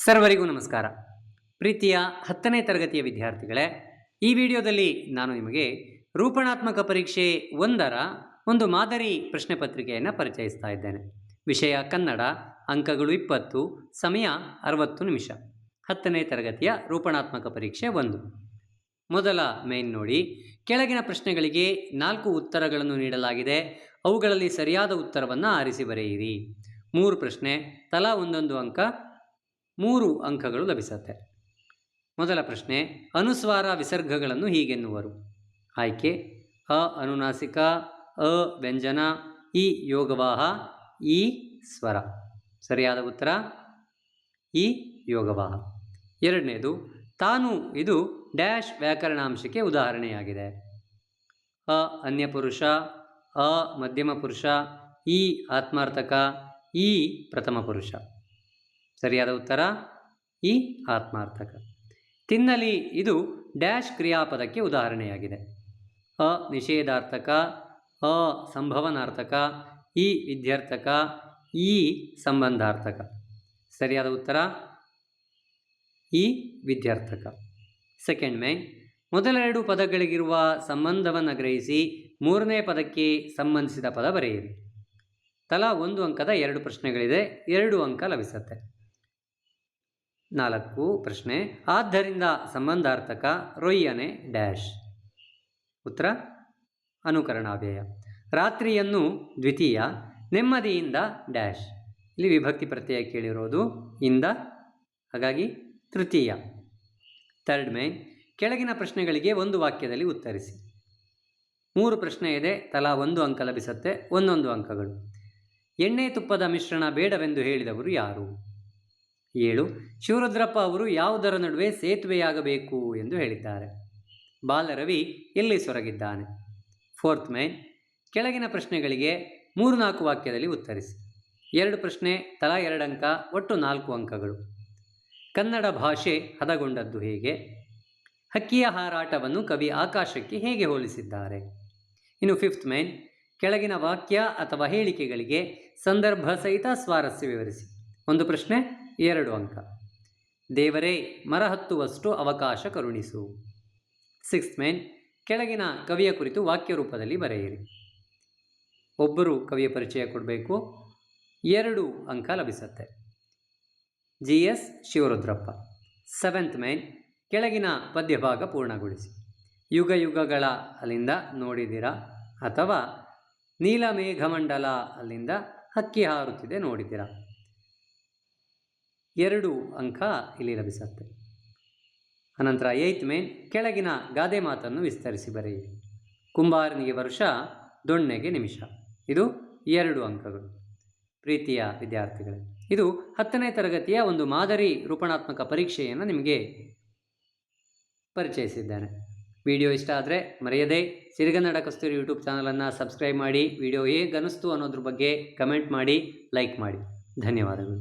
ಸರ್ವರಿಗೂ ನಮಸ್ಕಾರ. ಪ್ರೀತಿಯ 10ನೇ ತರಗತಿಯ ವಿದ್ಯಾರ್ಥಿಗಳೇ, ಈ ವಿಡಿಯೋದಲ್ಲಿ ನಾನು ನಿಮಗೆ ರೂಪಣಾತ್ಮಕ ಪರೀಕ್ಷೆ 1ರ ಒಂದು ಮಾದರಿ ಪ್ರಶ್ನೆ ಪತ್ರಿಕೆಯನ್ನು ಪರಿಚಯಿಸ್ತಾ ಇದ್ದೇನೆ. ವಿಷಯ ಕನ್ನಡ, ಅಂಕಗಳು 20, ಸಮಯ 60 ನಿಮಿಷ. 10ನೇ ತರಗತಿಯ ರೂಪಣಾತ್ಮಕ ಪರೀಕ್ಷೆ 1. ಮೊದಲ ಮೇನ್ ನೋಡಿ, ಕೆಳಗಿನ ಪ್ರಶ್ನೆಗಳಿಗೆ 4 ಉತ್ತರಗಳನ್ನು ನೀಡಲಾಗಿದೆ. ಅವುಗಳಲ್ಲಿ ಸರಿಯಾದ ಉತ್ತರವನ್ನು ಆರಿಸಿ ಬರೆಯಿರಿ. 3 ಪ್ರಶ್ನೆ, ತಲಾ 1 ಅಂಕ, 3 ಅಂಕಗಳು ಲಭಿಸುತ್ತೆ. ಮೊದಲ ಪ್ರಶ್ನೆ, ಅನುಸ್ವಾರ ವಿಸರ್ಗಗಳನ್ನು ಹೀಗೆನ್ನುವರು. ಆಯ್ಕೆ: ಅ ಅನುನಾಸಿಕ, ಅ ವ್ಯಂಜನ, ಇ ಯೋಗವಾಹ, ಈ ಸ್ವರ. ಸರಿಯಾದ ಉತ್ತರ ಈ ಯೋಗವಾಹ. ಎರಡನೇದು, ತಾನು ಇದು ಡ್ಯಾಶ್ ವ್ಯಾಕರಣಾಂಶಕ್ಕೆ ಉದಾಹರಣೆಯಾಗಿದೆ. ಅ ಅನ್ಯಪುರುಷ, ಅ ಮಧ್ಯಮ ಪುರುಷ, ಈ ಆತ್ಮಾರ್ಥಕ, ಈ ಪ್ರಥಮ ಪುರುಷ. ಸರಿಯಾದ ಉತ್ತರ ಈ ಆತ್ಮಾರ್ಥಕ. ತಿನ್ನಲಿ ಇದು ಡ್ಯಾಶ್ ಕ್ರಿಯಾಪದಕ್ಕೆ ಉದಾಹರಣೆಯಾಗಿದೆ. ಅ ನಿಷೇಧಾರ್ಥಕ, ಅ ಸಂಭವನಾರ್ಥಕ, ಈ ವಿದ್ಯಾರ್ಥಕ, ಈ ಸಂಬಂಧಾರ್ಥಕ. ಸರಿಯಾದ ಉತ್ತರ ಈ ವಿದ್ಯಾರ್ಥಕ. ಸೆಕೆಂಡ್ ಮೇನ್, ಮೊದಲ 2 ಪದಗಳಿಗಿರುವ ಸಂಬಂಧವನ್ನು ಗ್ರಹಿಸಿ 3ನೇ ಪದಕ್ಕೆ ಸಂಬಂಧಿಸಿದ ಪದ ಬರೆಯಿರಿ. ತಲಾ 1 ಅಂಕದ 2 ಪ್ರಶ್ನೆಗಳಿದೆ, 2 ಅಂಕ ಲಭಿಸುತ್ತೆ. 4 ಪ್ರಶ್ನೆ, ಆದ್ದರಿಂದ ಸಂಬಂಧಾರ್ಥಕ ರೊಯ್ಯನೆ ಡ್ಯಾಶ್. ಉತ್ತರ ಅನುಕರಣಾವ್ಯಯ. ರಾತ್ರಿಯನ್ನು ದ್ವಿತೀಯ, ನೆಮ್ಮದಿಯಿಂದ ಡ್ಯಾಶ್. ಇಲ್ಲಿ ವಿಭಕ್ತಿ ಪ್ರತ್ಯಯ ಕೇಳಿರೋದು ಇಂದ, ಹಾಗಾಗಿ ತೃತೀಯ. ಥರ್ಡ್ ಮೇನ್, ಕೆಳಗಿನ ಪ್ರಶ್ನೆಗಳಿಗೆ 1 ವಾಕ್ಯದಲ್ಲಿ ಉತ್ತರಿಸಿ. 3 ಪ್ರಶ್ನೆ ಇದೆ, ತಲಾ 1 ಅಂಕ ಲಭಿಸುತ್ತೆ, 1 ಅಂಕಗಳು. ಎಣ್ಣೆ ತುಪ್ಪದ ಮಿಶ್ರಣ ಬೇಡವೆಂದು ಹೇಳಿದವರು ಯಾರು? 7 ಶಿವರುದ್ರಪ್ಪ ಅವರು ಯಾವುದರ ನಡುವೆ ಸೇತುವೆಯಾಗಬೇಕು ಎಂದು ಹೇಳಿದ್ದಾರೆ? ಬಾಲರವಿ ಎಲ್ಲಿ ಸೊರಗಿದ್ದಾನೆ? ಫೋರ್ತ್ ಮೇನ್, ಕೆಳಗಿನ ಪ್ರಶ್ನೆಗಳಿಗೆ 3-4 ವಾಕ್ಯದಲ್ಲಿ ಉತ್ತರಿಸಿ. 2 ಪ್ರಶ್ನೆ, ತಲಾ 2 ಅಂಕ, ಒಟ್ಟು 4 ಅಂಕಗಳು. ಕನ್ನಡ ಭಾಷೆ ಹದಗೊಂಡದ್ದು ಹೇಗೆ? ಹಕ್ಕಿಯ ಹಾರಾಟವನ್ನು ಕವಿ ಆಕಾಶಕ್ಕೆ ಹೇಗೆ ಹೋಲಿಸಿದ್ದಾರೆ? ಇನ್ನು 5th ಮೇನ್, ಕೆಳಗಿನ ವಾಕ್ಯ ಅಥವಾ ಹೇಳಿಕೆಗಳಿಗೆ ಸಂದರ್ಭ ಸಹಿತ ಸ್ವಾರಸ್ಯ ವಿವರಿಸಿ. 1 ಪ್ರಶ್ನೆ, 2 ಅಂಕ. ದೇವರೇ ಮರ ಹತ್ತುವಷ್ಟು ಅವಕಾಶ ಕರುಣಿಸು. 6th ಮೇನ್, ಕೆಳಗಿನ ಕವಿಯ ಕುರಿತು ವಾಕ್ಯ ರೂಪದಲ್ಲಿ ಬರೆಯಿರಿ. ಒಬ್ಬರು ಕವಿಯ ಪರಿಚಯ ಕೊಡಬೇಕು, 2 ಅಂಕ ಲಭಿಸುತ್ತೆ. GS ಶಿವರುದ್ರಪ್ಪ. 7th ಮೇನ್, ಕೆಳಗಿನ ಪದ್ಯಭಾಗ ಪೂರ್ಣಗೊಳಿಸಿ. ಯುಗ ಯುಗಗಳ ಅಲ್ಲಿಂದ ನೋಡಿದಿರಾ, ಅಥವಾ ನೀಲಮೇಘಮಂಡಲ ಅಲ್ಲಿಂದ ಹಕ್ಕಿ ಹಾರುತ್ತಿದೆ ನೋಡಿದಿರಾ. 2 ಅಂಕ ಇಲ್ಲಿ ಲಭಿಸುತ್ತೆ. ಅನಂತರ 8th ಮೇನ್, ಕೆಳಗಿನ ಗಾದೆ ಮಾತನ್ನು ವಿಸ್ತರಿಸಿ ಬರೆಯಿರಿ. ಕುಂಬಾರನಿಗೆ ವರ್ಷ, ದೊಣ್ಣೆಗೆ ನಿಮಿಷ. ಇದು 2 ಅಂಕಗಳು. ಪ್ರೀತಿಯ ವಿದ್ಯಾರ್ಥಿಗಳೇ, ಇದು 10ನೇ ತರಗತಿಯ ಒಂದು ಮಾದರಿ ರೂಪಣಾತ್ಮಕ ಪರೀಕ್ಷೆಯನ್ನು ನಿಮಗೆ ಪರಿಚಯಿಸಿದ್ದೇನೆ. ವಿಡಿಯೋ ಇಷ್ಟ ಆದರೆ ಮರೆಯದೆ ಸಿರಿಗನ್ನಡ ಕಸ್ತೂರಿ ಯೂಟ್ಯೂಬ್ ಚಾನಲನ್ನು ಸಬ್ಸ್ಕ್ರೈಬ್ ಮಾಡಿ. ವಿಡಿಯೋ ಹೇಗೆ ಅನ್ನಿಸ್ತು ಅನ್ನೋದ್ರ ಬಗ್ಗೆ ಕಮೆಂಟ್ ಮಾಡಿ, ಲೈಕ್ ಮಾಡಿ. ಧನ್ಯವಾದಗಳು.